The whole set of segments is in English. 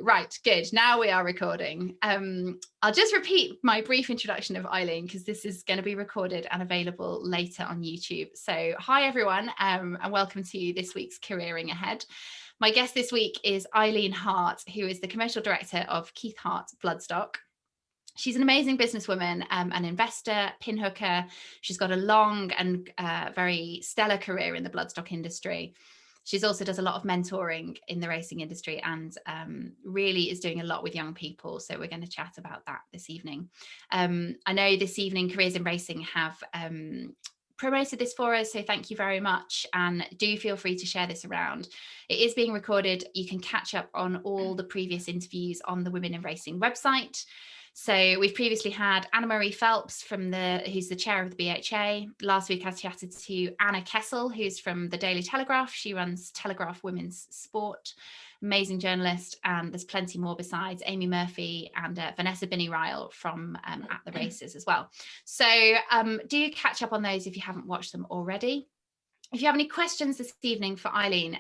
Right, good. Now we are recording. I'll just repeat my brief introduction of Eileen because this is going to be recorded and available later on YouTube. So hi everyone, and welcome to this week's Careering Ahead. My guest this week is Eileen Harte, who is the commercial director of Kieth Harte Bloodstock. She's an amazing businesswoman, an investor, pinhooker. She's got a long and very stellar career in the bloodstock industry. She's also does a lot of mentoring in the racing industry and really is doing a lot with young people. So we're going to chat about that this evening. I know this evening Careers in Racing have promoted this for us, so thank you very much, and do feel free to share this around. It is being recorded. You can catch up on all the previous interviews on the Women in Racing website. So we've previously had Anna Marie Phelps who's the chair of the BHA. Last week I chatted to Anna Kessel, who's from the Daily Telegraph. She runs Telegraph Women's Sport, amazing journalist, and there's plenty more besides Amy Murphy and Vanessa Binney-Ryle from At the Races as well. So do catch up on those if you haven't watched them already. If you have any questions this evening for Eileen,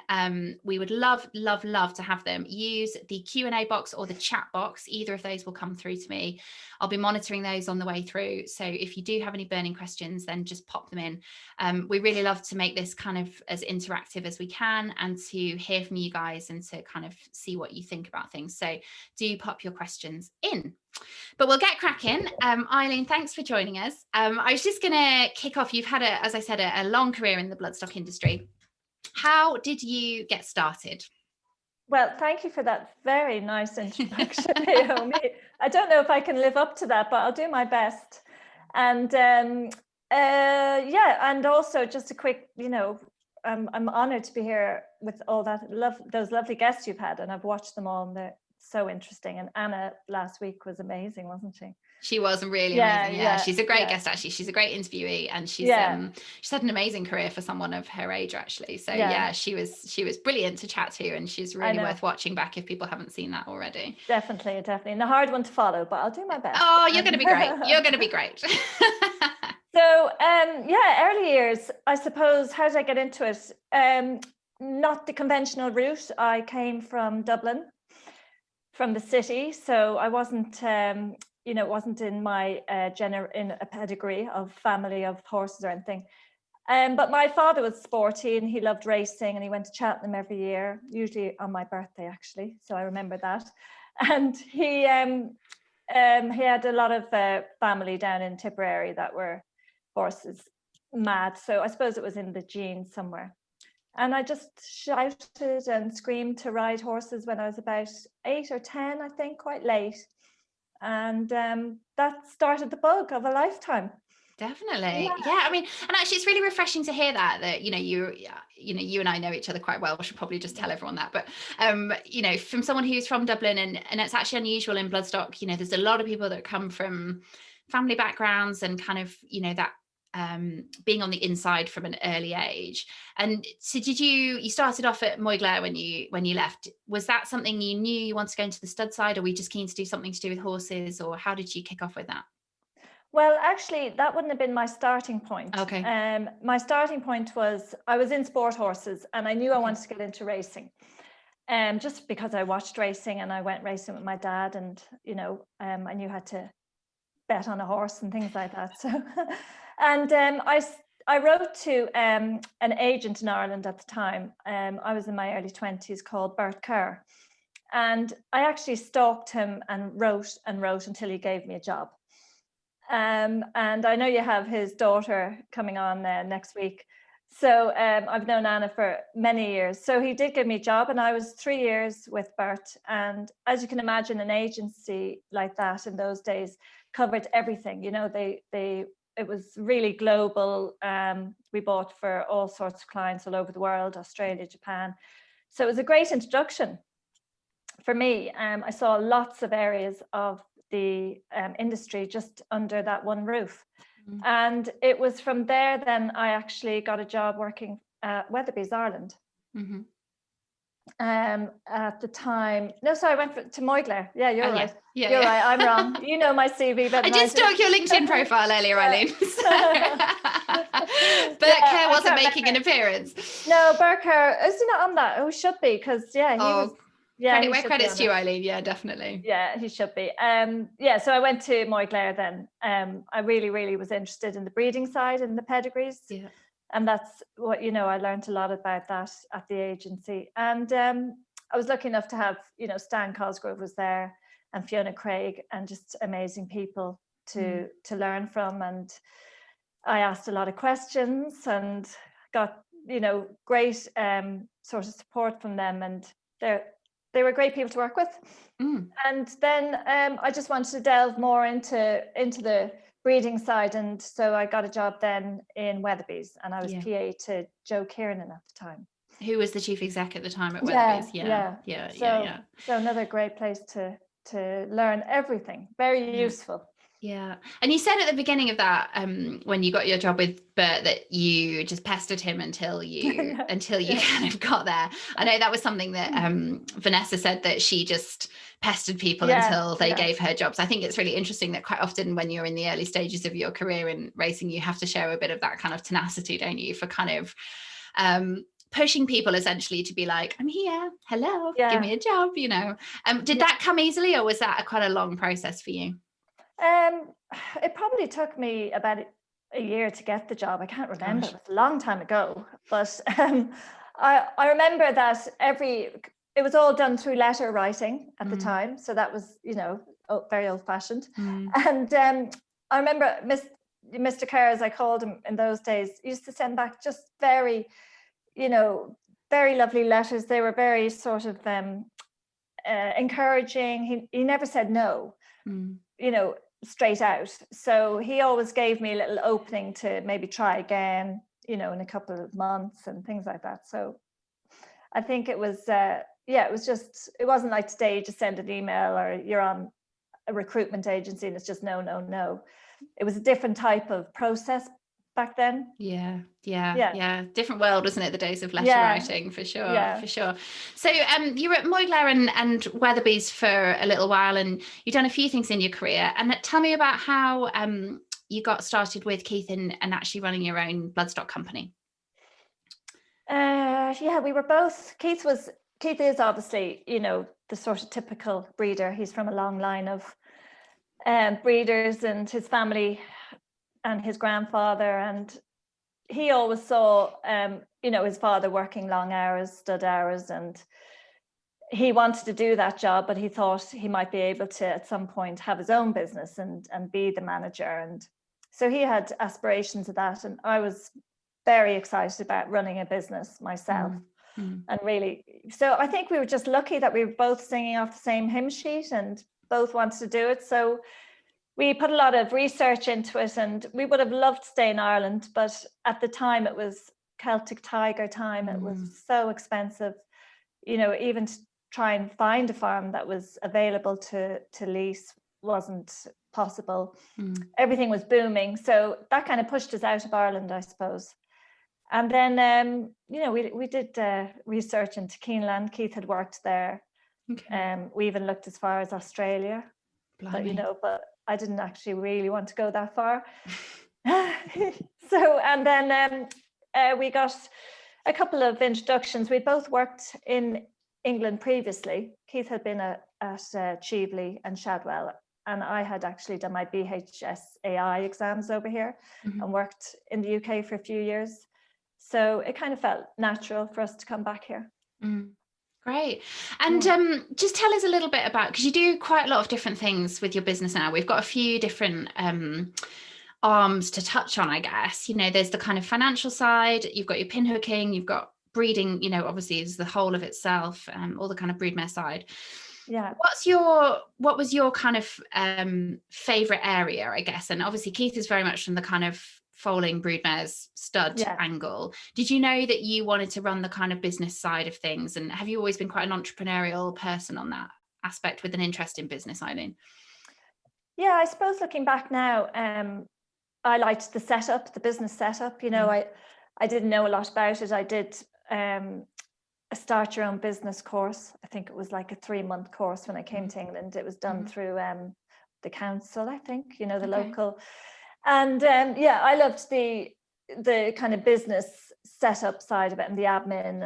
we would love to have them. Use the Q&A box or the chat box. Either of those will come through to me. I'll be monitoring those on the way through. So if you do have any burning questions, then just pop them in. We really love to make this kind of as interactive as we can and to hear from you guys and to kind of see what you think about things. So do pop your questions in. But we'll get cracking. Eileen, thanks for joining us. I was just going to kick off. You've had, as I said, a long career in the bloodstock industry. How did you get started? Well, thank you for that very nice introduction, Naomi. I don't know if I can live up to that, but I'll do my best. And and also just a quick, I'm honoured to be here with all those lovely guests you've had, and I've watched them all, and they're so interesting. And Anna last week was amazing, wasn't she? She was really amazing. Yeah, she's a great guest, actually. She's a great interviewee, and she's had an amazing career for someone of her age, actually. So she was brilliant to chat to, and she's really worth watching back if people haven't seen that already. Definitely, and a hard one to follow, but I'll do my best. Oh, you're going to be great. You're going to be great. So, early years, I suppose. How did I get into it? Not the conventional route. I came from Dublin, from the city, so I wasn't. It wasn't in my in a pedigree of family of horses or anything. But my father was sporty and he loved racing, and he went to Cheltenham every year, usually on my birthday, actually. So I remember that. And he had a lot of family down in Tipperary that were horses mad. So I suppose it was in the genes somewhere. And I just shouted and screamed to ride horses when I was about 8 or 10, I think, quite late. And that started the bug of a lifetime. Definitely. Yeah. I mean, and actually it's really refreshing to hear that you and I know each other quite well. We should probably just tell everyone that, but from someone who's from Dublin, and it's actually unusual in bloodstock, there's a lot of people that come from family backgrounds and kind of, that being on the inside from an early age. And so did you started off at Moygla when you left? Was that something you knew you wanted to go into the stud side, or were you just keen to do something to do with horses, or how did you kick off with that? Well, actually, that wouldn't have been my starting point. Okay. My starting point was I was in sport horses, and I knew I wanted to get into racing. Just because I watched racing and I went racing with my dad, and I knew how to bet on a horse and things like that. So, and I wrote to an agent in Ireland at the time. I was in my early 20s, called Bert Kerr, and I actually stalked him and wrote until he gave me a job. And I know you have his daughter coming on next week. So I've known Anna for many years. So he did give me a job, and I was 3 years with Bert. And as you can imagine, an agency like that in those days covered everything. It was really global. We bought for all sorts of clients all over the world, Australia, Japan. So it was a great introduction for me. I saw lots of areas of the industry just under that one roof. Mm-hmm. And it was from there then I actually got a job working at Weatherby's Ireland. Mm-hmm. At the time, I went to Moygla. Yeah, you're right. Yeah, you're right. I'm wrong. You know my CV better. I did stalk your LinkedIn profile earlier, Eileen. Bert Kerr wasn't making an appearance. No, Bert Kerr is he not on that? Oh, should be, because he was. Credit where credit's due, Eileen. Yeah, definitely. Yeah, he should be. So I went to Moyglare then. I really was interested in the breeding side and the pedigrees. Yeah. And that's what, I learned a lot about that at the agency. And I was lucky enough to have, Stan Cosgrove was there and Fiona Craig, and just amazing people to learn from. And I asked a lot of questions and got, great sort of support from them. And they were great people to work with. And then I just wanted to delve more into the breeding side, and so I got a job then in Weatherby's, and I was PA to Joe Kiernan at the time, who was the chief exec at the time at Weatherby's. So another great place to learn everything, very useful. Yeah. And you said at the beginning of that, when you got your job with Bert, that you just pestered him until you kind of got there. I know that was something that Vanessa said, that she just pestered people until they gave her jobs. I think it's really interesting that quite often when you're in the early stages of your career in racing, you have to show a bit of that kind of tenacity, don't you, for kind of pushing people essentially to be like, I'm here, hello, give me a job, Did that come easily, or was that quite a long process for you? It probably took me about a year to get the job. I can't remember. It was a long time ago, but I remember that it was all done through letter writing at the time, so that was very old-fashioned. And I remember Mr. Kerr, as I called him in those days, used to send back just very very lovely letters. They were very sort of encouraging. He never said no, straight out. So he always gave me a little opening to maybe try again, in a couple of months and things like that. So I think it was, it wasn't like today you just send an email or you're on a recruitment agency and it's just no. It was a different type of process back then. Yeah. Different world, wasn't it? The days of letter writing, for sure. So you were at Moyglare and Weatherby's for a little while, and you've done a few things in your career. And tell me about how you got started with Kieth and actually running your own bloodstock company. We were both. Kieth is obviously, the sort of typical breeder. He's from a long line of breeders, and his family and his grandfather, and he always saw his father working long hours, stud hours, and he wanted to do that job, but he thought he might be able to at some point have his own business and be the manager. And so he had aspirations of that, and I was very excited about running a business myself. And really, so I think we were just lucky that we were both singing off the same hymn sheet and both wanted to do it. So we put a lot of research into it, and we would have loved to stay in Ireland, but at the time it was Celtic Tiger time. It was so expensive, even to try and find a farm that was available to lease wasn't possible. Everything was booming, so that kind of pushed us out of Ireland, I suppose. And then we did research into Keeneland. Keith had worked there. We even looked as far as Australia. Blimey. But I didn't actually really want to go that far. So, and then we got a couple of introductions. We'd both worked in England previously. Keith had been at Cheveley and Shadwell, and I had actually done my BHSAI exams over here and worked in the UK for a few years. So it kind of felt natural for us to come back here. Great. And just tell us a little bit about, because you do quite a lot of different things with your business now. We've got a few different arms to touch on, I guess. There's the kind of financial side, you've got your pin hooking, you've got breeding, obviously is the whole of itself, all the kind of broodmare side. Yeah. What was your kind of favorite area, I guess? And obviously Keith is very much from the kind of foaling broodmares stud angle. Did you know that you wanted to run the kind of business side of things? And have you always been quite an entrepreneurial person on that aspect with an interest in business, Eileen? Yeah, I suppose looking back now, I liked the setup, the business setup. I didn't know a lot about it. I did a start your own business course. I think it was like a 3-month course when I came to England. It was done through the council, I think, the local. And I loved the kind of business setup side of it and the admin,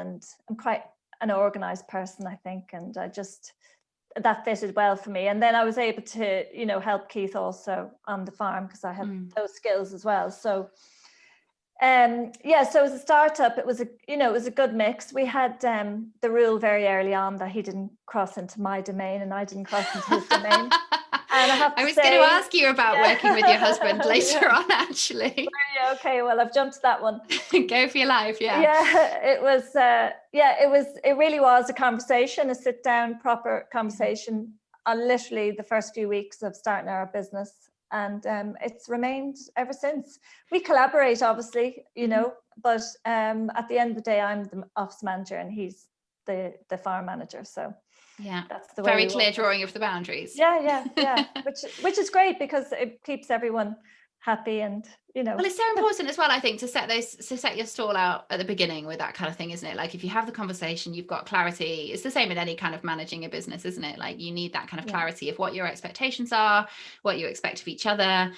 and an organized person, I think, and that fitted well for me. And then I was able to, help Kieth also on the farm because I have those skills as well. So so as a startup, it was a good mix. We had the rule very early on that he didn't cross into my domain and I didn't cross into his domain. And I was going to ask you about working with your husband later on, actually. Okay, well, I've jumped to that one. Go for your life, yeah. Yeah, it really was a conversation, a sit down, proper conversation on literally the first few weeks of starting our business. And it's remained ever since. We collaborate, obviously, but at the end of the day, I'm the office manager and he's the farm manager. So yeah, that's the way. Very clear drawing of the boundaries. Yeah. which is great because it keeps everyone happy and well, it's so important as well, I think, to set your stall out at the beginning with that kind of thing, isn't it? Like if you have the conversation, you've got clarity. It's the same in any kind of managing a business, isn't it? Like you need that kind of clarity of what your expectations are, what you expect of each other,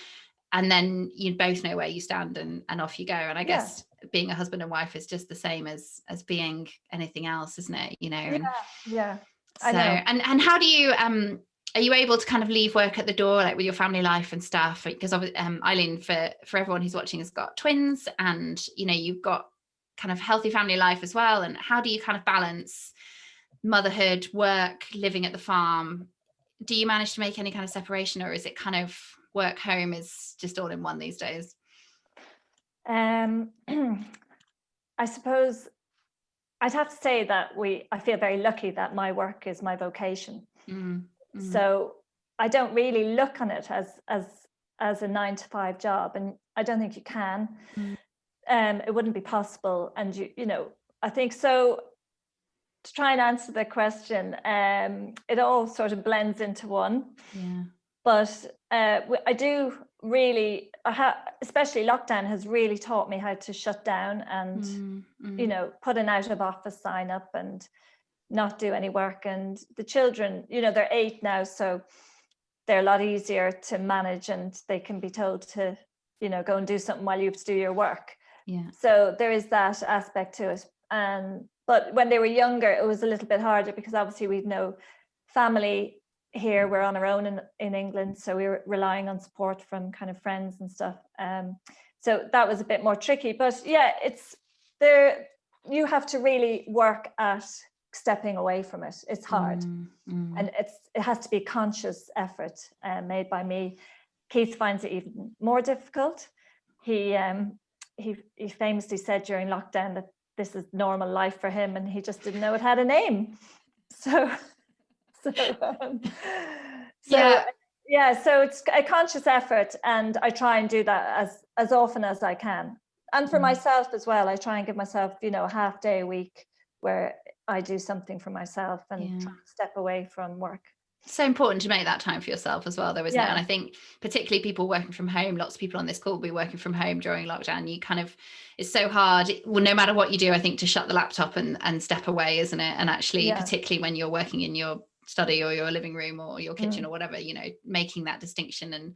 and then you both know where you stand and off you go. And I guess being a husband and wife is just the same as being anything else, isn't it? Yeah. So, I know. And how do you are you able to kind of leave work at the door, like with your family life and stuff? Because Eileen, for everyone who's watching, has got twins, and you've got kind of healthy family life as well. And how do you kind of balance motherhood, work, living at the farm? Do you manage to make any kind of separation, or is it kind of work home is just all in one these days? I suppose I'd have to say that I feel very lucky that my work is my vocation. So I don't really look on it as a 9-to-5 job, and I don't think you can. It wouldn't be possible. And I think so. To try and answer the question, it all sort of blends into one. Yeah. But I do really, especially lockdown has really taught me how to shut down and put an out of office sign up and not do any work. And the children, they're 8 now, so they're a lot easier to manage, and they can be told to go and do something while you have to do your work. So there is that aspect to it. But when they were younger, it was a little bit harder because obviously we've no family here. We're on our own in England, so we were relying on support from kind of friends and stuff. So that was a bit more tricky. But it's there. You have to really work at stepping away from it. It's hard, and it has to be a conscious effort made by me. Kieth finds it even more difficult. He famously said during lockdown that this is normal life for him, and he just didn't know it had a name. So it's a conscious effort, and I try and do that as often as I can. And for myself as well, I try and give myself, a half day a week where I do something for myself and try and step away from work. So important to make that time for yourself as well, though, isn't it? And I think particularly people working from home, lots of people on this call will be working from home during lockdown. It's so hard. Well, no matter what you do, I think, to shut the laptop and step away, isn't it? And actually, particularly when you're working in your study or your living room or your kitchen or whatever, making that distinction and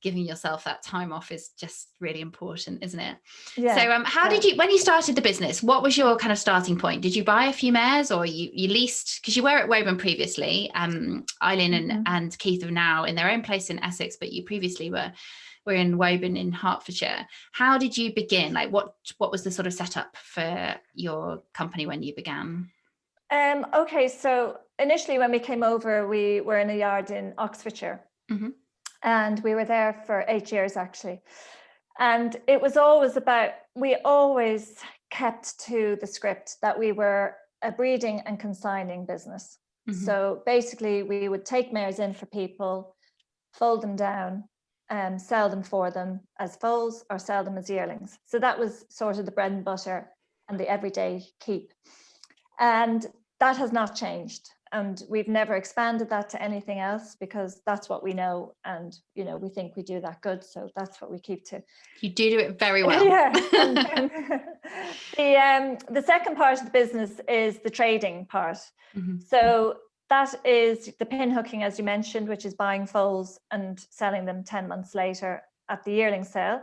giving yourself that time off is just really important, isn't it? So how did you, when you started the business, what was your kind of starting point? Did you buy a few mares, or you leased, because you were at Woburn previously? Eileen and Kieth are now in their own place in Essex, but you previously were in Woburn in Hertfordshire. How did you begin? Like what was the sort of setup for your company when you began? Okay, so initially when we came over, we were in a yard in Oxfordshire. And we were there for 8 years, actually. And it was always we always kept to the script that we were a breeding and consigning business. So basically we would take mares in for people, fold them down, and sell them for them as foals or sell them as yearlings. So that was sort of the bread and butter and the everyday keep. And that has not changed. And we've never expanded that to anything else because that's what we know. And, we think we do that good. So that's what we keep to. You do it very well. The second part of the business is the trading part. So that is the pin hooking, as you mentioned, which is buying foals and selling them 10 months later at the yearling sale.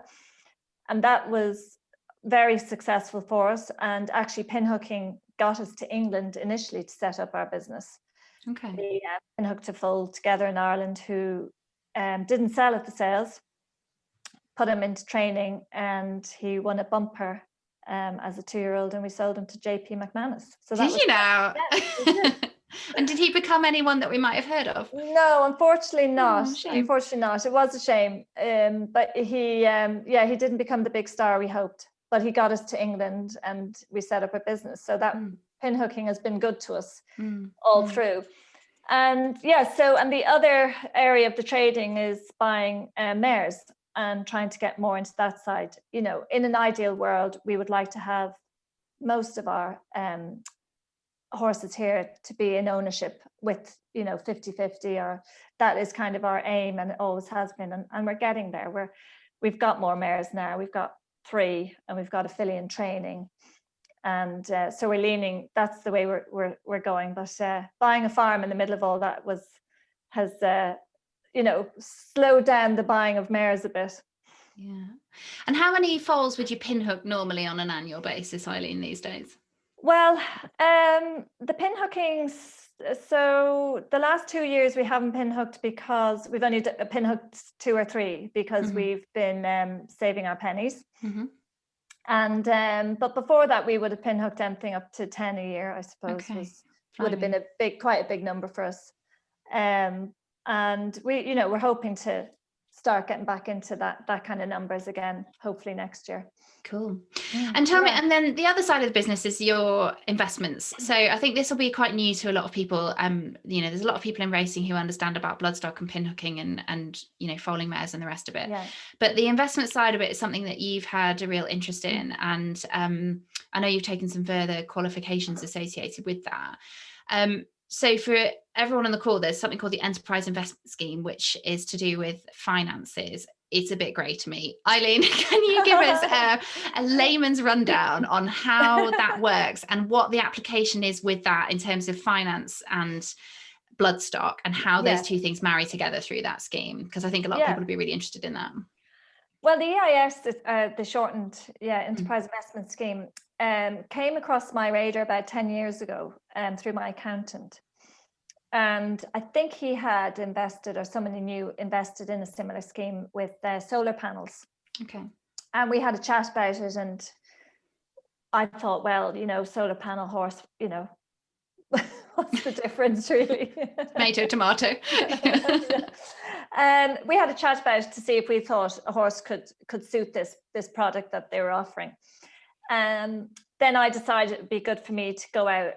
And that was very successful for us. And actually pin hooking got us to England initially to set up our business. Okay. We pinhooked a foal together in Ireland who didn't sell at the sales, put him into training, and he won a bumper as a 2-year-old, and we sold him to JP McManus. So that did you know? Yeah, And did he become anyone that we might have heard of? No, unfortunately not. Oh, shame. Unfortunately not. It was a shame. But he didn't become the big star we hoped. But he got us to England, and we set up a business. So that pinhooking has been good to us all through. And and the other area of the trading is buying mares and trying to get more into that side. You know, in an ideal world, we would like to have most of our horses here to be in ownership with 50-50, or that is kind of our aim, and it always has been, and we're getting there. We've got more mares now. We've got 3, and we've got a filly in training, and so we're leaning, that's the way we're going. But buying a farm in the middle of all that has slowed down the buying of mares a bit. Yeah. And how many foals would you pinhook normally on an annual basis, Eileen, these days? Well, the pinhooking, so the last 2 years we haven't pinhooked because we've only pinhooked 2 or 3 because we've been saving our pennies. And but before that we would have pinhooked anything up to 10 a year, I suppose. Okay. Would have been quite a big number for us. And we, we're hoping to start getting back into that kind of numbers again, hopefully next year. Cool. And tell me, and then the other side of the business is your investments. So I think this will be quite new to a lot of people. There's a lot of people in racing who understand about bloodstock and pinhooking and foaling mares and the rest of it. Yeah. But the investment side of it is something that you've had a real interest in, and I know you've taken some further qualifications associated with that. So for everyone on the call, there's something called the Enterprise Investment Scheme, which is to do with finances. It's a bit grey to me. Eileen, can you give us a layman's rundown on how that works and what the application is with that in terms of finance and bloodstock, and how those two things marry together through that scheme? Because I think a lot of people would be really interested in that. Well, the EIS, the shortened Enterprise Investment Scheme, came across my radar about 10 years ago through my accountant. And I think he had invested, or someone he knew invested in a similar scheme with solar panels. Okay. And we had a chat about it, and I thought, well, solar panel horse, what's the difference really? Tomato, tomato. And we had a chat about it to see if we thought a horse could suit this product that they were offering. And then I decided it'd be good for me to go out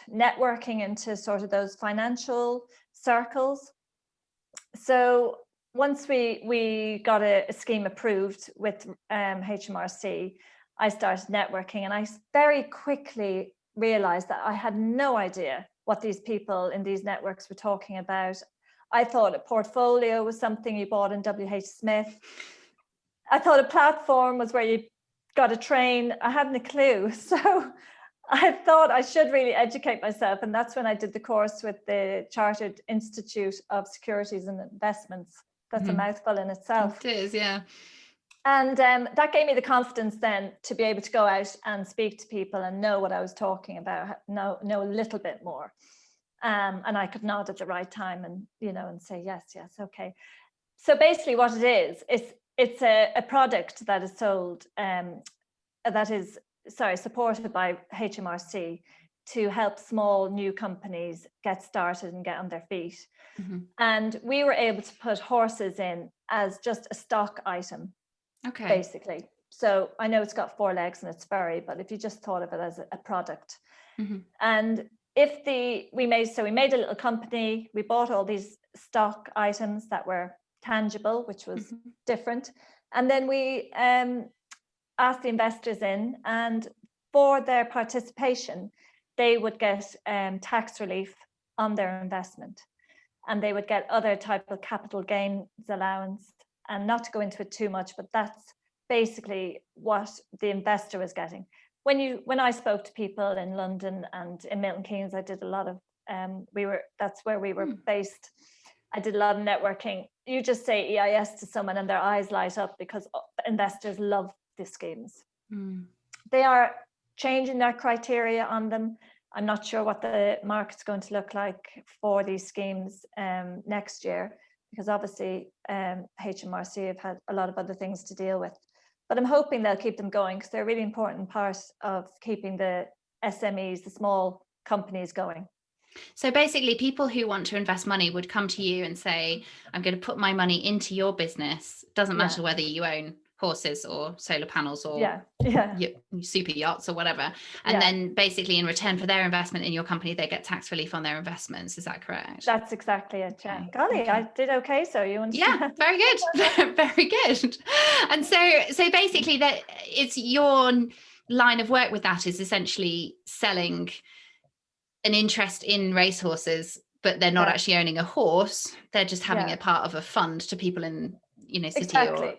networking into sort of those financial circles. So once we got a scheme approved with HMRC, I started networking, and I very quickly realized that I had no idea what these people in these networks were talking about. I thought a portfolio was something you bought in WH Smith. I thought a platform was where you got a train. I hadn't a clue. So I thought I should really educate myself. And that's when I did the course with the Chartered Institute of Securities and Investments. That's a mouthful in itself. It is, yeah. And that gave me the confidence then to be able to go out and speak to people and know what I was talking about, know a little bit more. And I could nod at the right time and, and say, yes, okay. So basically what it is, it's a product that is sold, that is supported by HMRC to help small new companies get started and get on their feet. And we were able to put horses in as just a stock item, basically. So I know it's got 4 legs and it's furry, but if you just thought of it as a product. And we made a little company, we bought all these stock items that were tangible, which was different. And then we asked the investors in, and for their participation, they would get tax relief on their investment, and they would get other type of capital gains allowance. And not to go into it too much, but that's basically what the investor was getting. When I spoke to people in London and in Milton Keynes, I did a lot of that's where we were based. I did a lot of networking. You just say EIS to someone and their eyes light up, because investors love these schemes. They are changing their criteria on them. I'm not sure what the market's going to look like for these schemes next year, because obviously HMRC have had a lot of other things to deal with. But I'm hoping they'll keep them going, because they're a really important part of keeping the SMEs, the small companies, going. So basically, people who want to invest money would come to you and say, I'm going to put my money into your business. Doesn't matter whether you own horses or solar panels or super yachts or whatever. And then basically in return for their investment in your company, they get tax relief on their investments. Is that correct? That's exactly it. Yeah. Okay. Golly, I did okay. So you understand? Yeah, very good. Very good. And so basically that it's your line of work with that is essentially selling an interest in racehorses, but they're not actually owning a horse. They're just having it part of a fund to people in, city or whatever.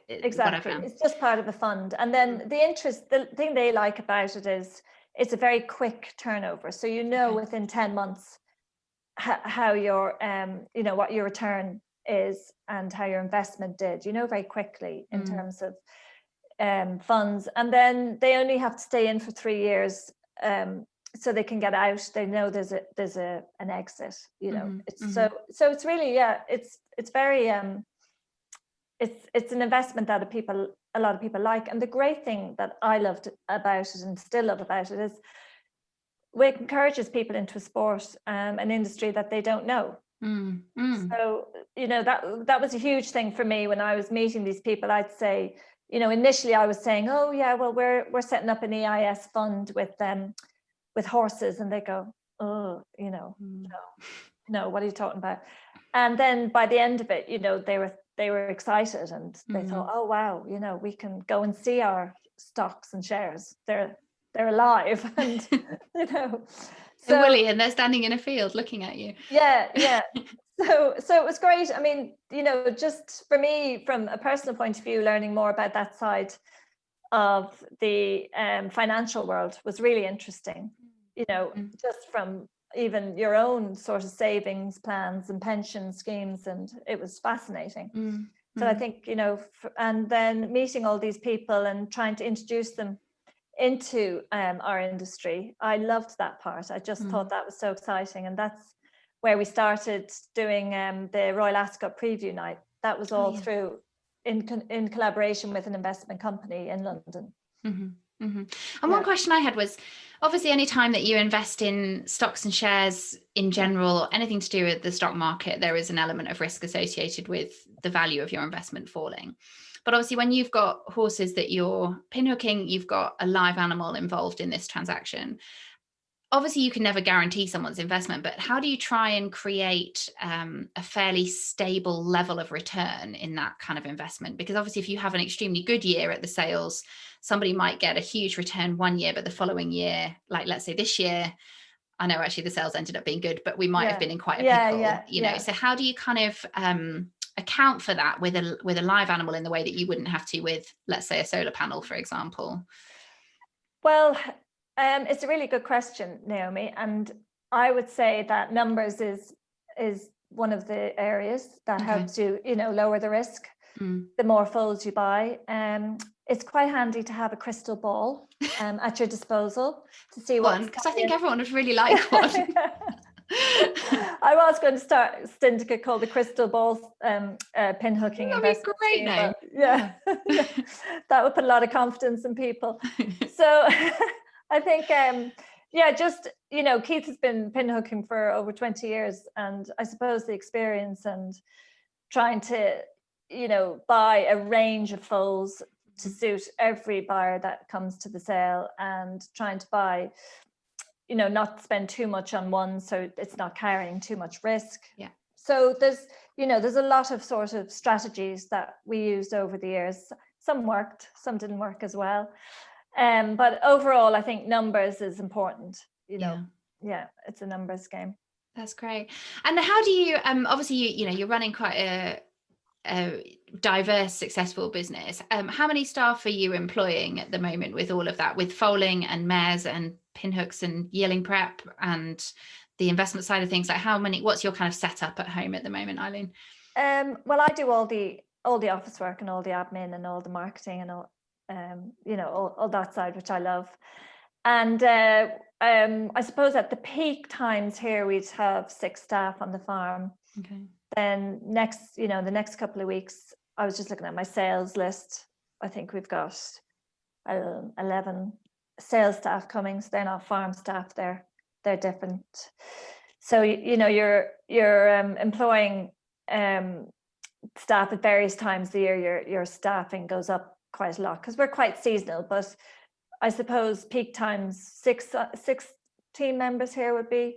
It's just part of a fund. And then the thing they like about it is it's a very quick turnover. So within 10 months how your what your return is and how your investment did, very quickly in terms of funds. And then they only have to stay in for 3 years so they can get out. They know there's an exit, so it's really it's very it's an investment that a lot of people like. And the great thing that I loved about it and still love about it is it encourages people into a sport, an industry that they don't know. So that was a huge thing for me when I was meeting these people. I'd say, initially I was saying, oh yeah, well we're setting up an EIS fund with horses, and they go, oh, no, what are you talking about? And then by the end of it, they were excited, and they thought, oh wow, we can go and see our stocks and shares. They're alive, and they're woolly, and they're standing in a field looking at you. Yeah. So it was great. I mean, just for me, from a personal point of view, learning more about that side of the financial world was really interesting. Just from even your own sort of savings plans and pension schemes, and it was fascinating. So I think, and then meeting all these people and trying to introduce them into our industry, I loved that part. I just thought that was so exciting, and that's where we started doing the Royal Ascot preview night. That was all through in collaboration with an investment company in London. And one question I had was, obviously any time that you invest in stocks and shares in general, anything to do with the stock market, there is an element of risk associated with the value of your investment falling. But obviously when you've got horses that you're pinhooking, you've got a live animal involved in this transaction. Obviously you can never guarantee someone's investment, but how do you try and create a fairly stable level of return in that kind of investment? Because obviously if you have an extremely good year at the sales, somebody might get a huge return one year, but the following year, like let's say this year, I know actually the sales ended up being good, but we might have been in quite a pickle, So how do you kind of account for that with a live animal in the way that you wouldn't have to with, let's say, a solar panel, for example? Well, it's a really good question, Naomi, and I would say that numbers is one of the areas that helps you, lower the risk. The more foals you buy, it's quite handy to have a crystal ball at your disposal to see what. Because I think everyone would really like one. I was going to start a syndicate called the Crystal Ball Pinhooking Investment Scheme. That'd be great name. That would put a lot of confidence in people. So I think, just, Kieth has been pinhooking for over 20 years. And I suppose the experience and trying to, buy a range of foals to suit every buyer that comes to the sale, and trying to buy, not spend too much on one so it's not carrying too much risk. So there's a lot of sort of strategies that we used over the years. Some worked, some didn't work as well. But overall, I think numbers is important. It's a numbers game. That's great. And how do you obviously you're running quite a diverse, successful business. How many staff are you employing at the moment with all of that, with foaling and mares and pinhooks and yearling prep and the investment side of things? Like what's your kind of setup at home at the moment, Eileen? Well, I do all the office work and all the admin and all the marketing and all all that side, which I love. And I suppose at the peak times here, we'd have 6 staff on the farm. Okay. Then the next couple of weeks, I was just looking at my sales list. I think we've got 11 sales staff coming. So they're not farm staff, they're different. So, you're employing staff at various times of the year. Your staffing goes up quite a lot because we're quite seasonal, but I suppose peak times, six team members here would be,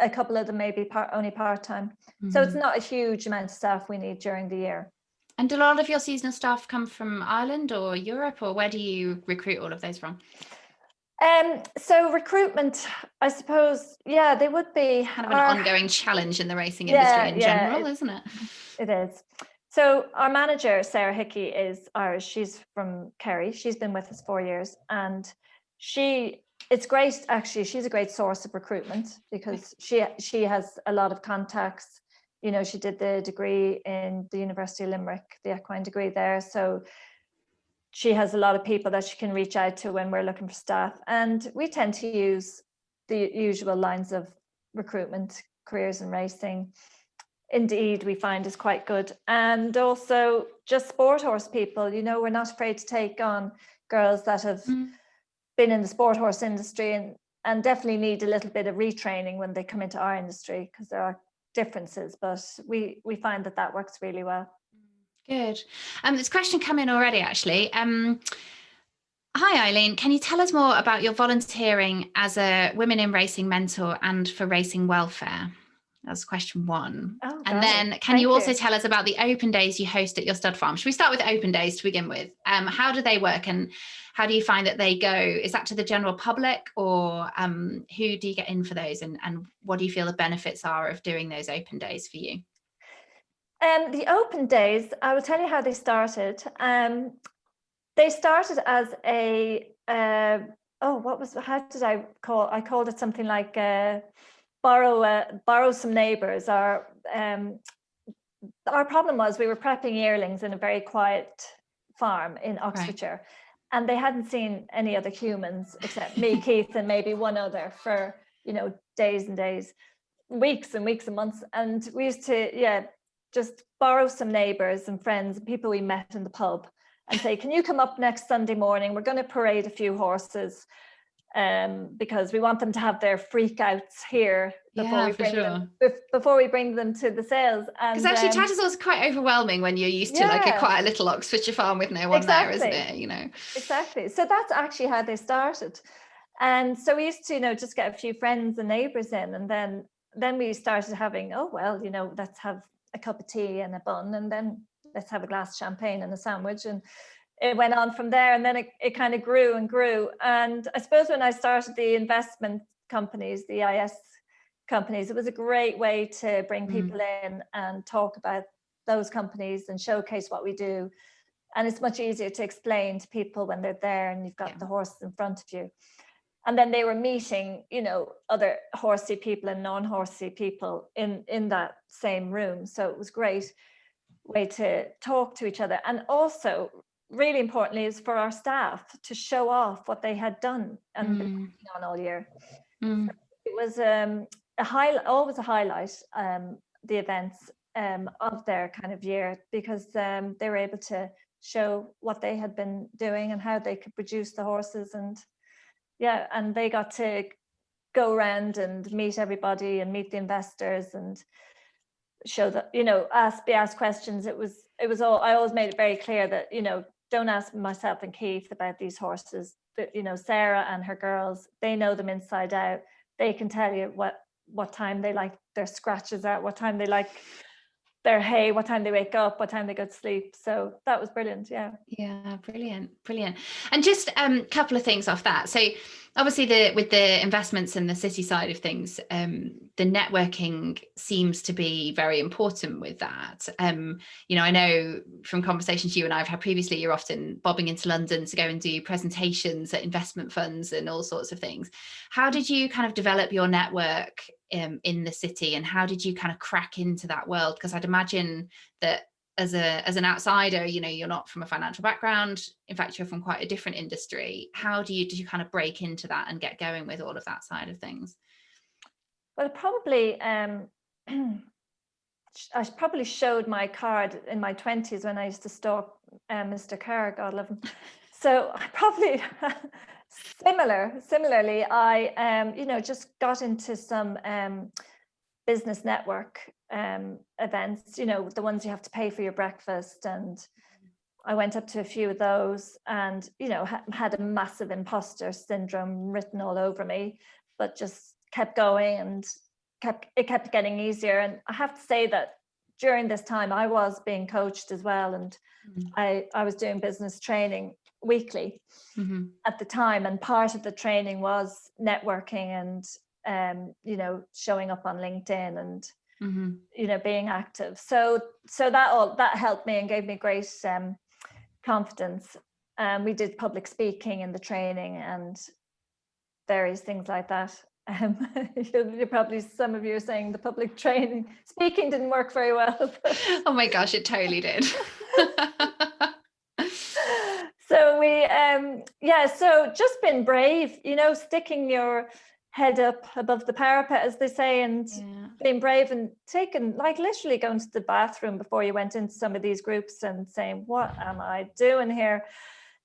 a couple of them maybe only part-time. So it's not a huge amount of staff we need during the year. And do a lot of your seasonal staff come from Ireland or Europe, or where do you recruit all of those from? So recruitment, I suppose, they would be kind of an ongoing challenge in the racing industry in general, isn't it? It is. So our manager, Sarah Hickey, is Irish. She's from Kerry. She's been with us 4 years, and it's great, actually. She's a great source of recruitment because she has a lot of contacts. She did the degree in the University of Limerick, the equine degree there. So she has a lot of people that she can reach out to when we're looking for staff. And we tend to use the usual lines of recruitment, careers in racing. Indeed, we find is quite good. And also just sport horse people, we're not afraid to take on girls that have been in the sport horse industry and definitely need a little bit of retraining when they come into our industry, because there are differences, but we find that works really well. Good. This question come in already, actually. Hi, Eileen. Can you tell us more about your volunteering as a Women in Racing mentor and for racing welfare? That's question 1. Oh, and then can you also tell us about the open days you host at your stud farm? Should we start with open days to begin with? How do they work and how do you find that they go? Is that to the general public, or who do you get in for those? And what do you feel the benefits are of doing those open days for you? The open days, I will tell you how they started. They started as how did I called it something like borrow some neighbors. Our problem was we were prepping yearlings in a very quiet farm in Oxfordshire, and they hadn't seen any other humans except me, Kieth, and maybe one other for days and days, weeks and weeks and months. And we used to just borrow some neighbors and friends and people we met in the pub and say, can you come up next Sunday morning? We're going to parade a few horses because we want them to have their freak outs here before we bring them to the sales. Because actually Tattersalls quite overwhelming when you're used to like a quiet little Oxfordshire farm with no one there, isn't it? Exactly. So that's actually how they started. And so we used to just get a few friends and neighbors in, and then we started having, let's have a cup of tea and a bun, and then let's have a glass of champagne and a sandwich. And it went on from there, and then it kind of grew and grew. And I suppose when I started the investment companies, the IS companies, it was a great way to bring people in and talk about those companies and showcase what we do. And it's much easier to explain to people when they're there and you've got the horses in front of you. And then they were meeting, other horsey people and non-horsey people in that same room. So it was a great way to talk to each other. And also, really importantly, is for our staff to show off what they had done and been working on all year. So it was always a highlight, the events of their kind of year, because they were able to show what they had been doing and how they could produce the horses. And they got to go around and meet everybody and meet the investors and show that, be asked questions. It was all, I always made it very clear that, don't ask myself and Kieth about these horses. But, Sarah and her girls, they know them inside out. They can tell you what time they like their scratches out, what time they like their hay, what time they wake up, what time they go to sleep. So that was brilliant. Yeah, brilliant. And just a couple of things off that. So obviously with the investments and the city side of things, the networking seems to be very important with that. I know from conversations you and I have had previously, you're often bobbing into London to go and do presentations at investment funds and all sorts of things. How did you kind of develop your network in the city, and how did you kind of crack into that world? Because I'd imagine that as an outsider, you know, you're not from a financial background. In fact, you're from quite a different industry. How did you kind of break into that and get going with all of that side of things? Well, probably I probably showed my card in my 20s when I used to stalk Mr. Kerr, God love him. So I probably similarly, I you know, just got into some business network events, you know, the ones you have to pay for your breakfast, and I went up to a few of those, and you know, had a massive imposter syndrome written all over me, but just kept going, and it kept getting easier. And I have to say that during this time I was being coached as well, and I was doing business training weekly at the time, and part of the training was networking and you know, showing up on LinkedIn and you know, being active. So that helped me and gave me great confidence. We did public speaking in the training and various things like that. You're probably, some of you are saying the public training speaking didn't work very well. Oh my gosh, it totally did. So we so just been brave, you know, sticking your head up above the parapet, as they say, and being brave and taking, like, literally going to the bathroom before you went into some of these groups and saying, what am I doing here?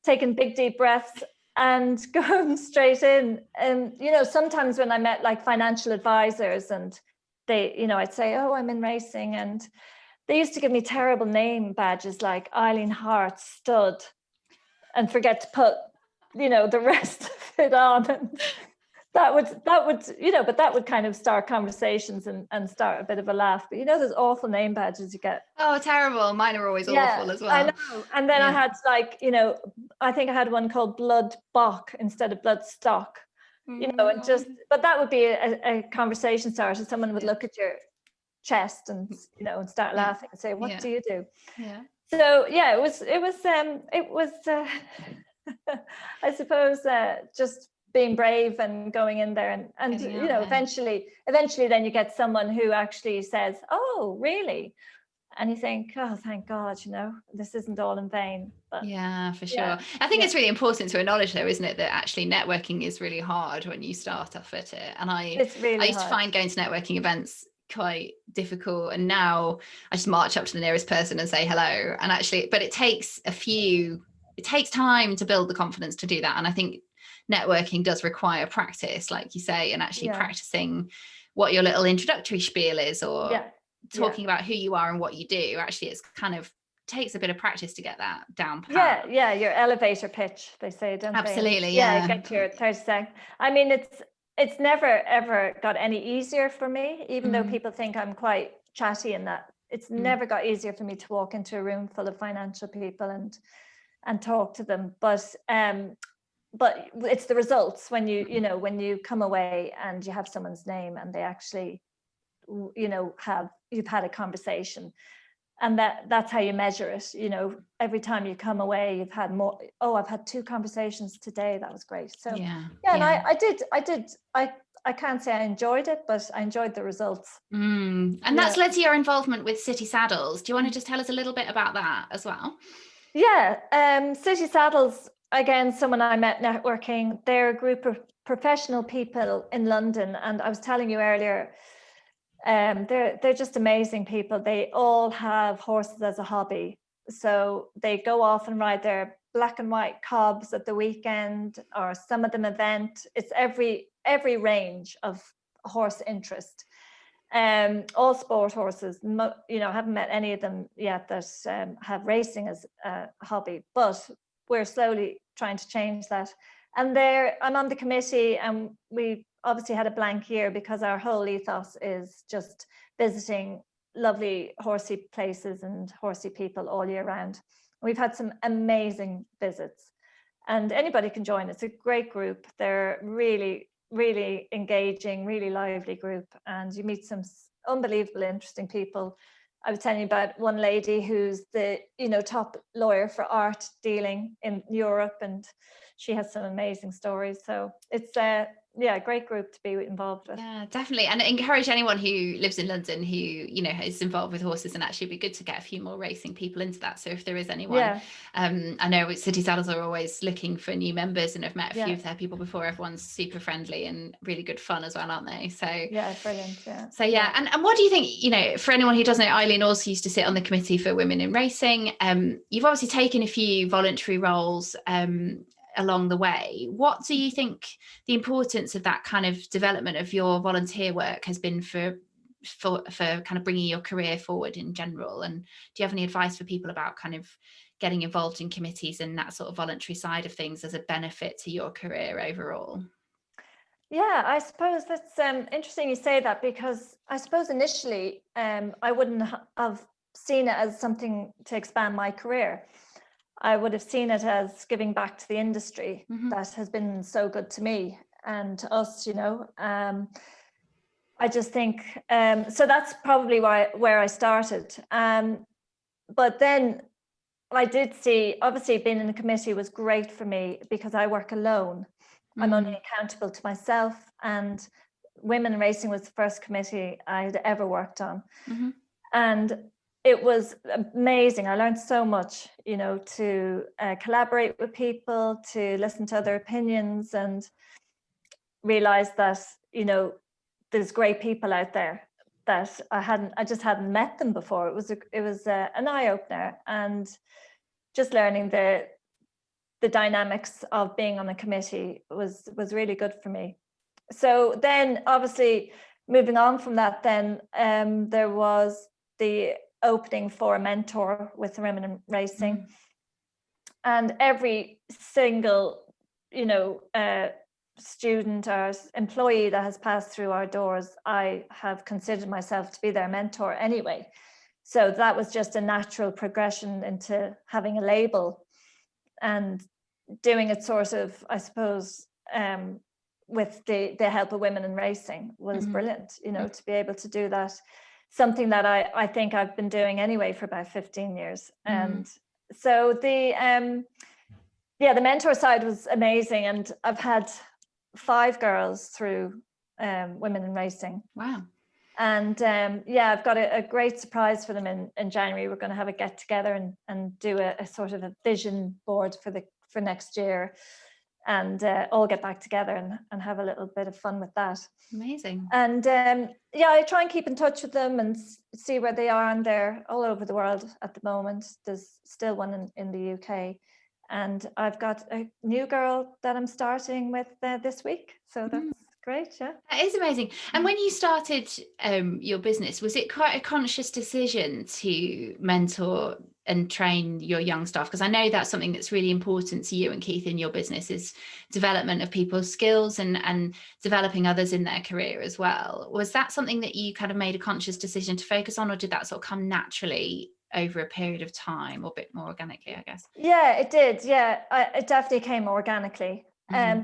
Taking big deep breaths and going straight in. And you know, sometimes when I met like financial advisors, and they, you know, I'd say, oh, I'm in racing, and they used to give me terrible name badges like Eileen Harte Stud, and forget to put, you know, the rest of it on. And that would, you know, but that would kind of start conversations and start a bit of a laugh. But you know, those awful name badges you get. Oh, terrible. Mine are always awful as well. I know. And then I had, like, you know, I think I had one called Bloodstock instead of Bloodstock, you know, and just, but that would be a conversation starter. Someone would look at your chest and, you know, and start laughing and say, what do you do? Yeah. So yeah, it was I suppose just being brave and going in there, and you know, eventually then you get someone who actually says, oh, really? And you think, oh, thank God, you know, this isn't all in vain. But yeah, for sure. I think it's really important to acknowledge, though, isn't it, that actually networking is really hard when you start off at it. And I used to find going to networking events quite difficult, and now I just march up to the nearest person and say hello. And actually, but it takes time to build the confidence to do that. And I think networking does require practice, like you say, and actually practicing what your little introductory spiel is, or talking about who you are and what you do. Actually, it's kind of takes a bit of practice to get that down pat. Yeah, your elevator pitch, they say, don't they? Absolutely, get your 30 seconds. I mean, it's never ever got any easier for me, even though people think I'm quite chatty, and that it's never got easier for me to walk into a room full of financial people and talk to them. But it's the results when you know, when you come away and you have someone's name and they actually, you know, you've had a conversation, and that's how you measure it. You know, every time you come away, you've had more. Oh, I've had 2 conversations today. That was great. So and I can't say I enjoyed it, but I enjoyed the results. And that's led to your involvement with City Saddles. Do you want to just tell us a little bit about that as well? Yeah, City Saddles, again, someone I met networking. They're a group of professional people in London, and I was telling you earlier, they're just amazing people. They all have horses as a hobby, so they go off and ride their black and white cobs at the weekend, or some of them event. It's every range of horse interest. All sport horses. You know, I haven't met any of them yet that have racing as a hobby, but we're slowly trying to change that. And I'm on the committee, and we obviously had a blank year because our whole ethos is just visiting lovely horsey places and horsey people all year round. We've had some amazing visits, and anybody can join. It's a great group. They're really, really engaging, really lively group, and you meet some unbelievable, interesting people. I was telling you about one lady who's the, you know, top lawyer for art dealing in Europe, and she has some amazing stories. So it's great group to be involved with. Yeah, definitely. And encourage anyone who lives in London who, you know, is involved with horses, and actually it'd be good to get a few more racing people into that. So if there is anyone, I know City Saddles are always looking for new members, and I've met a few of their people before. Everyone's super friendly and really good fun as well, aren't they? So yeah, brilliant. So and what do you think, you know, for anyone who doesn't know, Eileen also used to sit on the committee for Women in Racing. You've obviously taken a few voluntary roles along the way. What do you think the importance of that kind of development of your volunteer work has been for kind of bringing your career forward in general? And do you have any advice for people about kind of getting involved in committees and that sort of voluntary side of things as a benefit to your career overall? Yeah, I suppose that's interesting you say that, because I suppose initially I wouldn't have seen it as something to expand my career. I would have seen it as giving back to the industry that has been so good to me and to us, you know. I just think, so that's probably where I started. But then I did see, obviously being in the committee was great for me because I work alone. I'm only accountable to myself, and Women in Racing was the first committee I had ever worked on. And it was amazing. I learned so much, you know, to collaborate with people, to listen to other opinions, and realize that, you know, there's great people out there that I just hadn't met them before. It was an eye-opener, and just learning the dynamics of being on a committee was really good for me. So then obviously moving on from that, then there was the opening for a mentor with Women in Racing. And every single, you know, student or employee that has passed through our doors, I have considered myself to be their mentor anyway. So that was just a natural progression into having a label and doing it sort of, I suppose, with the help of Women in Racing was brilliant, you know, to be able to do that. Something that I think I've been doing anyway for about 15 years. And so the mentor side was amazing. And I've had 5 girls through Women in Racing. Wow. And I've got a great surprise for them in January. We're going to have a get together and do a sort of a vision board for next year, and all get back together and have a little bit of fun with that. Amazing. And I try and keep in touch with them and see where they are, and they're all over the world at the moment. There's still one in the UK, and I've got a new girl that I'm starting with this week, so that's great. Yeah, that is amazing. And when you started your business, was it quite a conscious decision to mentor and train your young staff? Because I know that's something that's really important to you and Kieth in your business, is development of people's skills and developing others in their career as well. Was that something that you kind of made a conscious decision to focus on, or did that sort of come naturally over a period of time, or a bit more organically, I guess? Yeah, it did. Yeah, it definitely came organically.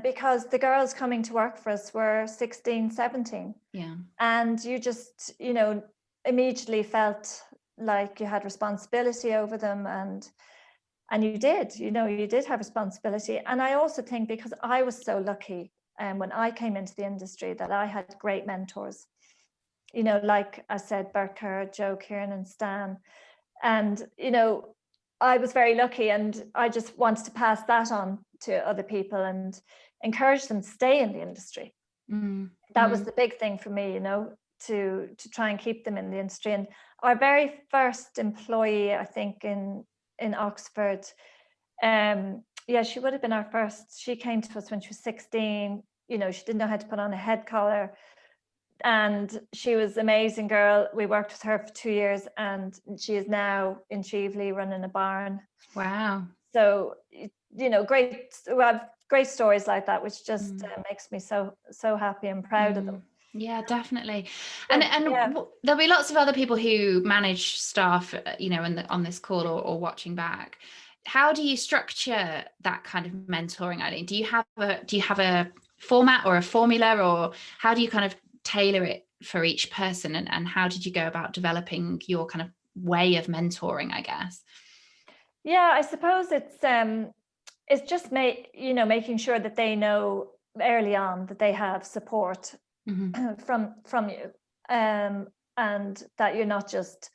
Because the girls coming to work for us were 16, 17. Yeah. And you just, you know, immediately felt like you had responsibility over them, and you did have responsibility. And I also think because I was so lucky when I came into the industry that I had great mentors, you know, like I said, Bert Kerr, Joe Kieran and Stan. And, you know, I was very lucky, and I just wanted to pass that on to other people and encourage them to stay in the industry. That was the big thing for me, you know, to try and keep them in the industry. And our very first employee, I think in Oxford, she would have been our first. She came to us when she was 16. You know, she didn't know how to put on a head collar, and she was an amazing girl. We worked with her for 2 years, and she is now in Cheveley running a barn. Wow. So, you know, great stories like that, which just makes me so happy and proud of them. Yeah, definitely. And there'll be lots of other people who manage staff, you know, on this call or watching back. How do you structure that kind of mentoring, Eileen? Do you have a format or a formula, or how do you kind of tailor it for each person, and how did you go about developing your kind of way of mentoring, I guess? Yeah, I suppose it's just making sure that they know early on that they have support from you, and that you're not just,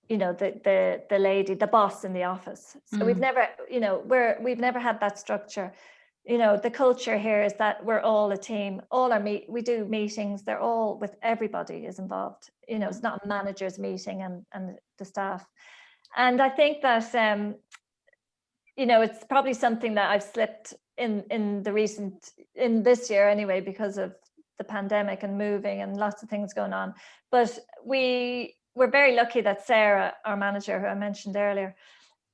the lady, the boss in the office. So we've never, we've never had that structure. The culture here is that we're all a team. We do meetings. They're all with everybody is involved. It's not a manager's meeting and the staff. And I think that it's probably something that I've slipped in this year anyway, because of the pandemic and moving and lots of things going on. But we're very lucky that Sarah, our manager, who I mentioned earlier,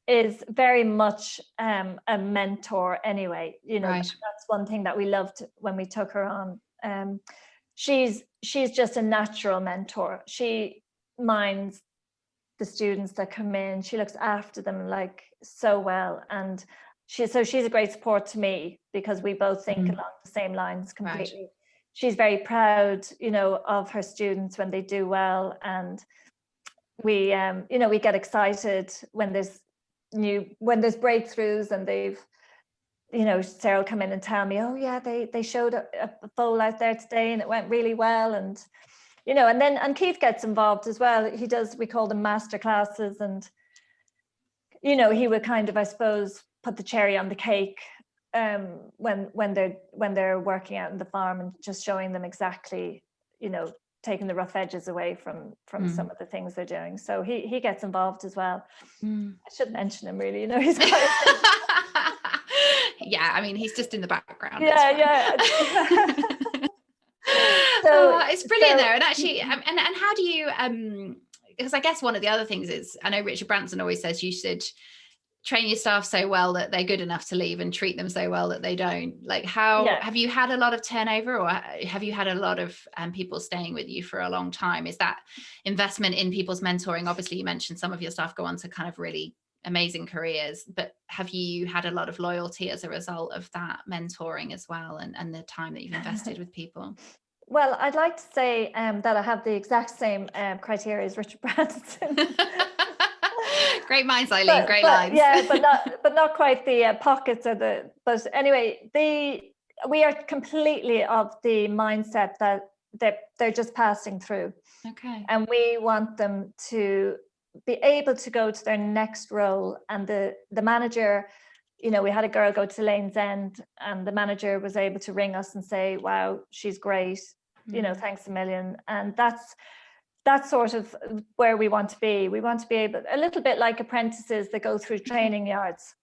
is very much a mentor anyway. Right. That's one thing that we loved when we took her on. She's just a natural mentor. She minds the students that come in. She looks after them like so well, and she's a great support to me, because we both think along the same lines completely. Right. She's very proud, of her students when they do well, and we we get excited when there's breakthroughs, and they've, Sarah will come in and tell me, oh yeah, they showed a bowl out there today and it went really well. And and Kieth gets involved as well. We call them master classes, and he would kind of, I suppose, put the cherry on the cake when they're working out in the farm, and just showing them exactly, taking the rough edges away from some of the things they're doing. So he gets involved as well. I should mention him, really. He's quite yeah, I mean, he's just in the background. Yeah. So it's brilliant though. And actually, and how do you because I guess one of the other things is, I know Richard Branson always says you should train your staff so well that they're good enough to leave, and treat them so well that they don't. Like, have you had a lot of turnover, or have you had a lot of people staying with you for a long time? Is that investment in people's mentoring? Obviously you mentioned some of your staff go on to kind of really amazing careers, but have you had a lot of loyalty as a result of that mentoring as well, and the time that you've invested with people? Well, I'd like to say that I have the exact same criteria as Richard Branson. Great minds, Eileen. Great lines. Yeah, but not quite the pockets or the. But anyway, we are completely of the mindset that they're just passing through. Okay. And we want them to be able to go to their next role. And the manager, we had a girl go to Lane's End, and the manager was able to ring us and say, wow, she's great, thanks a million. And that's sort of where we want to be. We want to be able, a little bit like apprentices that go through training yards,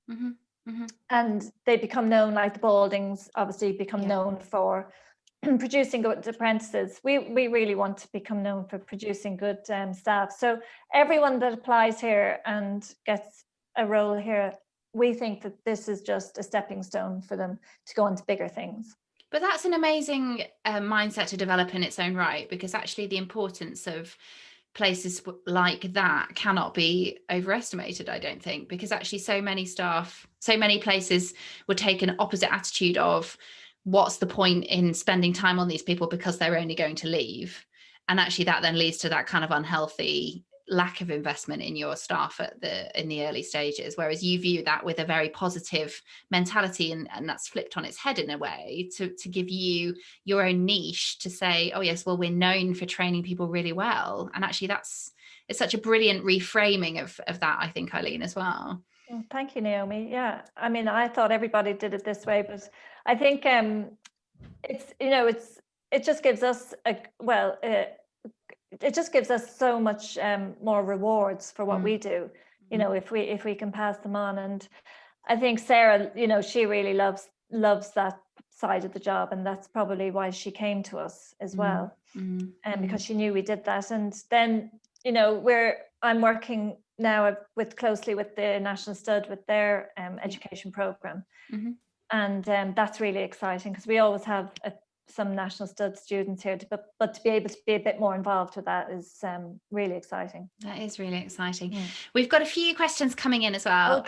and they become known, like the Baldings obviously become known for producing good apprentices. We really want to become known for producing good staff. So everyone that applies here and gets a role here, we think that this is just a stepping stone for them to go on to bigger things. But that's an amazing mindset to develop in its own right, because actually the importance of places like that cannot be overestimated, I don't think, because actually so many places would take an opposite attitude of, what's the point in spending time on these people because they're only going to leave? And actually that then leads to that kind of unhealthy lack of investment in your staff in the early stages, whereas you view that with a very positive mentality, and that's flipped on its head in a way to give you your own niche, to say, oh yes, well, we're known for training people really well. And actually it's such a brilliant reframing of that, I think, Eileen, as well. Well, thank you, Naomi. Yeah, I mean, I thought everybody did it this way, but I think it just gives us it just gives us so much more rewards for what we do, if we can pass them on. And I think Sarah, she really loves that side of the job, and that's probably why she came to us as well, because she knew we did that. And then I'm working now closely with the National Stud with their education program, and that's really exciting, because we always have some National Stud students here, but to be able to be a bit more involved with that is really exciting. That is really exciting. We've got a few questions coming in as well.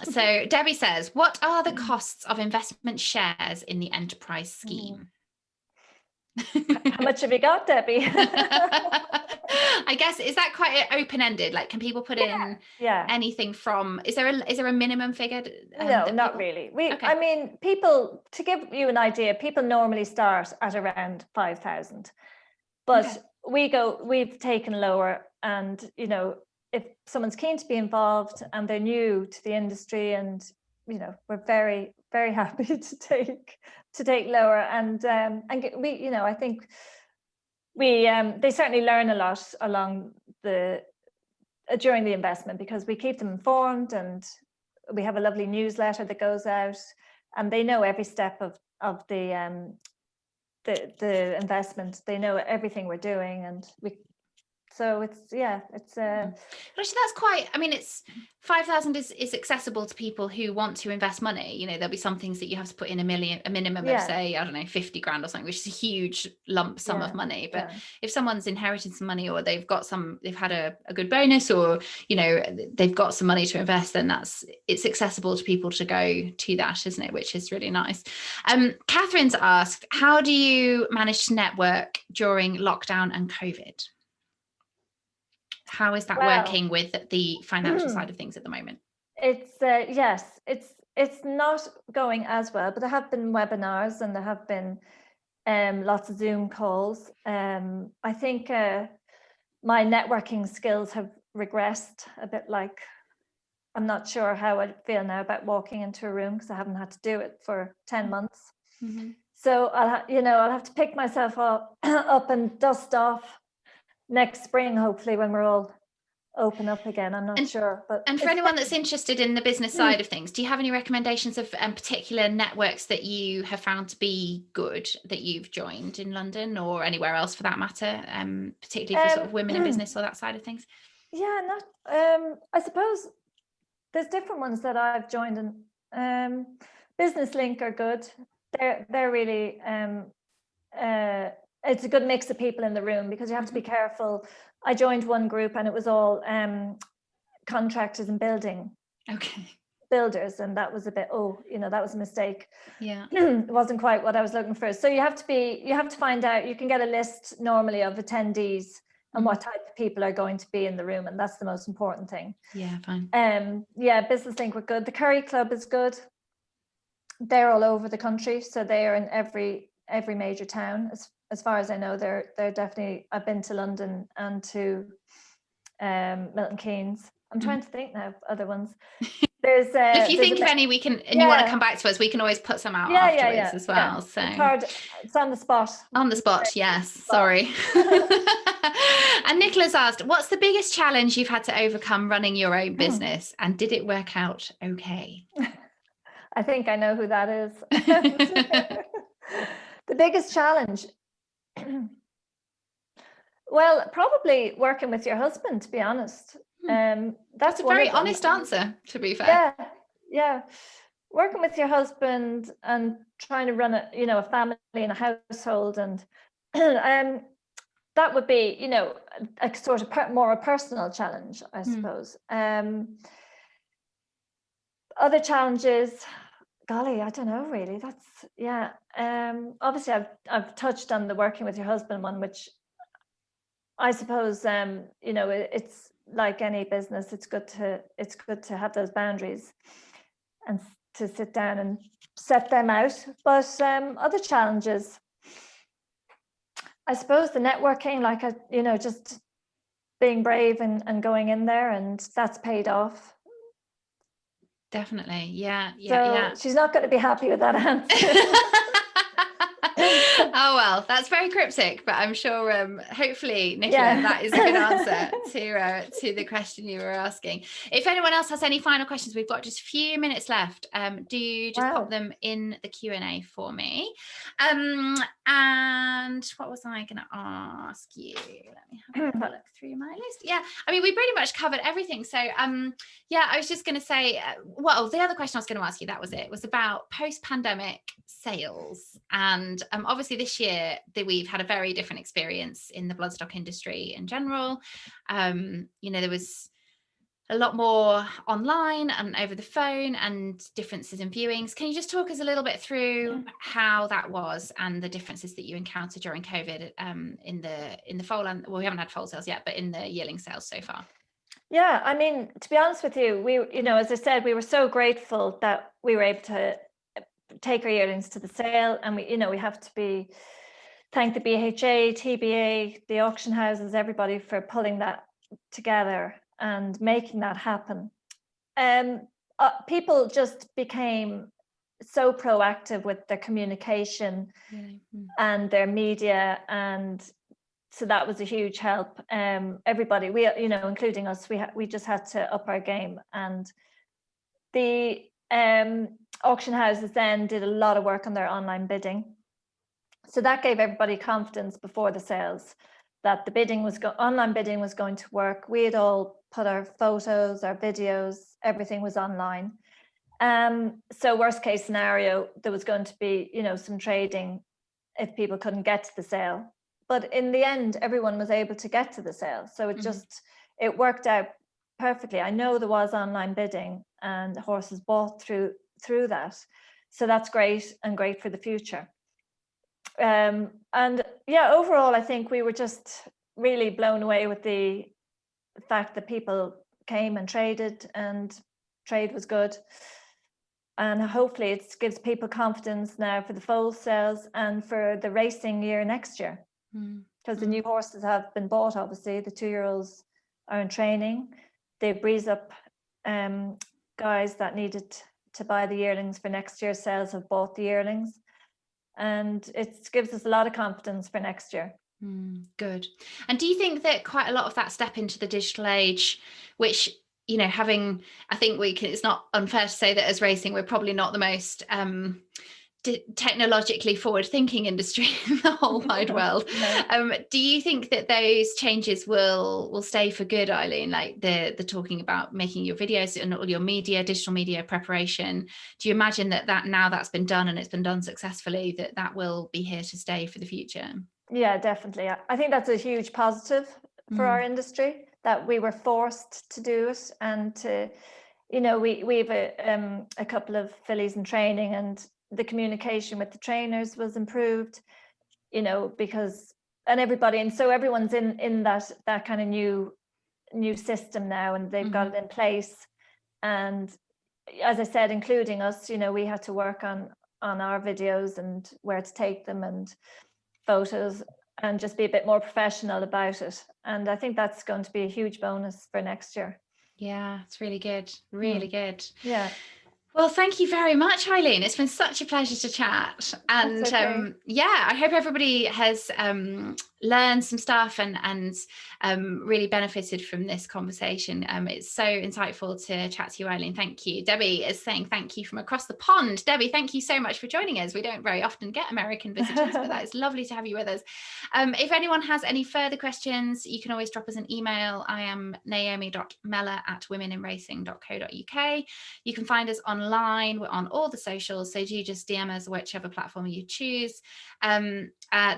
So Debbie says, what are the costs of investment shares in the enterprise scheme? How much have you got, Debbie? I guess, is that quite open-ended? Like, can people put in anything from, is there a minimum figure? No, not really. Okay. I mean, people, to give you an idea, people normally start at around 5,000, but we've taken lower, and, you know, if someone's keen to be involved and they're new to the industry, and, you know, we're very, very happy to take lower, and we, you know, I think they certainly learn a lot along during the investment, because we keep them informed, and we have a lovely newsletter that goes out, and they know every step of the investment. They know everything we're doing, and so it's actually, that's quite, I mean, it's 5,000 is accessible to people who want to invest money. You know, there'll be some things that you have to put in a minimum of, say, I don't know, 50 grand or something, which is a huge lump sum of money. But if someone's inherited some money, or they've had a good bonus, or, you know, they've got some money to invest, then it's accessible to people to go to that, isn't it? Which is really nice. Catherine's asked, how do you manage to network during lockdown and COVID? How is that working with the financial side of things at the moment? It's it's not going as well, but there have been webinars, and there have been lots of Zoom calls. I think my networking skills have regressed a bit. Like, I'm not sure how I feel now about walking into a room, because I haven't had to do it for 10 months. Mm-hmm. So I'll have to pick myself up and dust off next spring, hopefully, when we're all open up again. I'm not sure, but for anyone that's interested in the business side of things, do you have any recommendations of particular networks that you have found to be good, that you've joined in London or anywhere else for that matter, particularly for sort of women in business or that side of things? I suppose there's different ones that I've joined, and Business Link are good. They're really it's a good mix of people in the room, because you have to be careful. I joined one group, and it was all contractors and builders, and that was a bit, that was a mistake. It wasn't quite what I was looking for. So you have to find out. You can get a list normally of attendees and what type of people are going to be in the room, and that's the most important thing. Fine. Business Link were good. The Curry Club is good. They're all over the country, so they are in every major town. As far as I know, they're definitely. I've been to London and to Milton Keynes. I'm trying to think now of other ones. There's if you think of any, we can, and you want to come back to us, we can always put some out afterwards as well. So it's hard. It's on the spot. On the spot, yes. Sorry. And Nicola's asked, what's the biggest challenge you've had to overcome running your own business, and did it work out okay? I think I know who that is. The biggest challenge. Well, probably working with your husband, to be honest. That's a very honest answer, to be fair. Yeah. Working with your husband and trying to run a family and a household, and that would be, a sort of more a personal challenge, I suppose. Other challenges, golly, I don't know really. Obviously I've touched on the working with your husband one, which I suppose it's like any business. It's good to have those boundaries and to sit down and set them out. But other challenges, I suppose the networking, just being brave and going in there, and that's paid off. Definitely. Yeah. She's not going to be happy with that answer. Oh, well, that's very cryptic, but I'm sure hopefully, Nicola, that is a good answer to the question you were asking. If anyone else has any final questions, we've got just a few minutes left. Do just pop them in the Q&A for me. And what was I going to ask you? Let me have a look through my list. Yeah, I mean, we pretty much covered everything. So I was just going to say, the other question I was going to ask you, that was it, was about post-pandemic sales. And obviously this year we've had a very different experience in the bloodstock industry in general. There was a lot more online and over the phone and differences in viewings. Can you just talk us a little bit through how that was and the differences that you encountered during COVID in the foal and, well, we haven't had foal sales yet, but in the yearling sales so far? Yeah, I mean, to be honest with you, we, as I said, we were so grateful that we were able to take our yearlings to the sale, and we have to thank the BHA, TBA, the auction houses, everybody for pulling that together and making that happen. People just became so proactive with their communication and their media, and so that was a huge help. Everybody, including us, we just had to up our game, and the auction houses then did a lot of work on their online bidding. So that gave everybody confidence before the sales that the online bidding was going to work. We had all put our photos, our videos, everything was online. So worst case scenario, there was going to be, some trading if people couldn't get to the sale. But in the end, everyone was able to get to the sale. So it worked out perfectly. I know there was online bidding and horses bought through that. So that's great, and great for the future. And yeah, overall, I think we were just really blown away with the fact that people came and traded, and trade was good. And hopefully it gives people confidence now for the foal sales and for the racing year next year. Because the new horses have been bought, obviously. The 2-year-olds are in training. They breeze up guys that needed to buy the yearlings for next year's sales have bought the yearlings. And it gives us a lot of confidence for next year. Good. And do you think that quite a lot of that step into the digital age, which, I think it's not unfair to say that as racing, we're probably not the most technologically forward-thinking industry in the whole wide world. No. Do you think that those changes will stay for good, Eileen? Like the talking about making your videos and all your digital media preparation. Do you imagine that now that's been done and it's been done successfully, that will be here to stay for the future? Yeah, definitely. I think that's a huge positive for our industry, that we were forced to do it, and to, we have a couple of fillies in training, and the communication with the trainers was improved, because, and everybody, and so everyone's in that kind of new system now, and they've got it in place. And as I said, including us, we had to work on our videos and where to take them and photos, and just be a bit more professional about it. And I think that's going to be a huge bonus for next year. Yeah, it's really good. Really good. Yeah. Well, thank you very much, Eileen. It's been such a pleasure to chat. And okay. Yeah, I hope everybody has learned some stuff and really benefited from this conversation. It's so insightful to chat to you, Eileen. Thank you. Debbie is saying thank you from across the pond. Debbie, thank you so much for joining us. We don't very often get American visitors, but that is lovely to have you with us. If anyone has any further questions, you can always drop us an email. I am naomi.mella@womeninracing.co.uk. You can find us online. We're on all the socials, so do just DM us whichever platform you choose.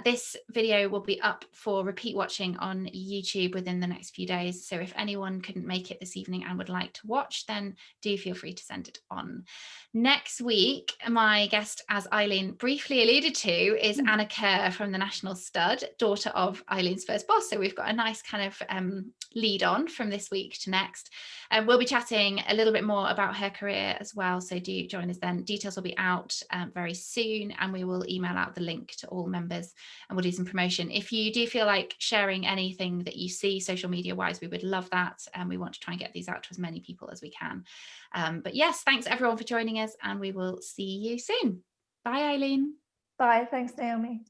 This video will be up for repeat watching on YouTube within the next few days, so if anyone couldn't make it this evening and would like to watch, then do feel free to send it on. Next week, my guest, as Eileen briefly alluded to, is Anna Kerr from the National Stud, daughter of Eileen's first boss, so we've got a nice kind of lead on from this week to next. We'll be chatting a little bit more about her career as well, so do join us then. Details will be out very soon, and we will email out the link to all members, and we'll do some promotion. If you do feel like sharing anything that you see social media wise, we would love that, and we want to try and get these out to as many people as we can. But yes, thanks everyone for joining us, and we will see you soon. Bye, Eileen. Bye. Thanks, Naomi.